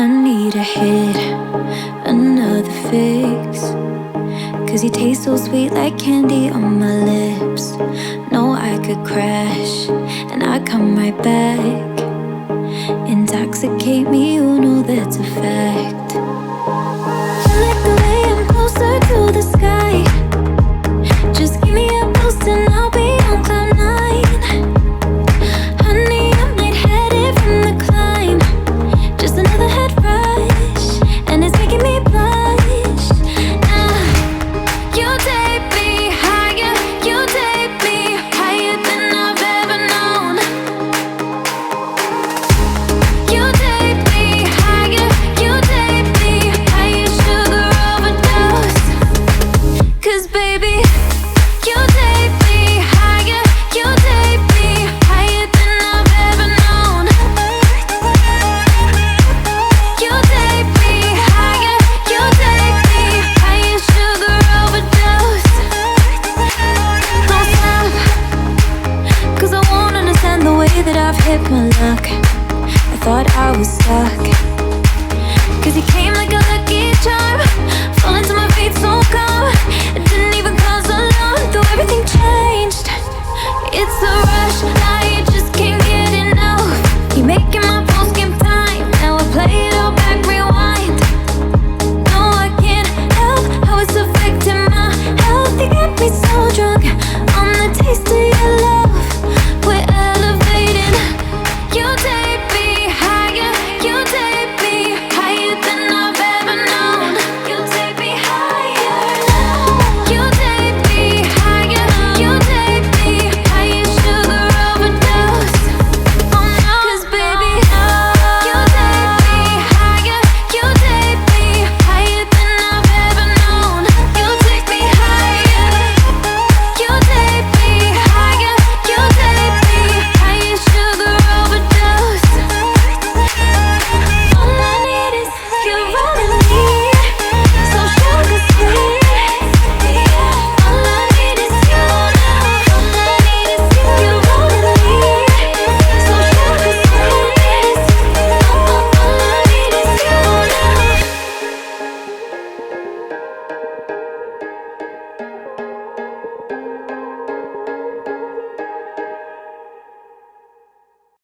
I need a hit, another fix. 'Cause you taste so sweet like candy on my lips. Know I could crash and I'd come right back. Intoxicate me, you know that's a fact. I like the way I'm closer to the sky. Just give me a boost and I'll be on cloud nine. Honey, I might head it from the climb. Just another head rush, and it's making me blush. You take me higher, you take me higher than I've ever known. You take me higher, you take me higher, sugar overdose. 'Cause baby, you take me higher, you take me higher than I've ever known. You take me higher, you take me higher, sugar overdose. Don't stop, 'cause I won't understand the way that I've hit my luck. I thought I was stuck, 'cause you came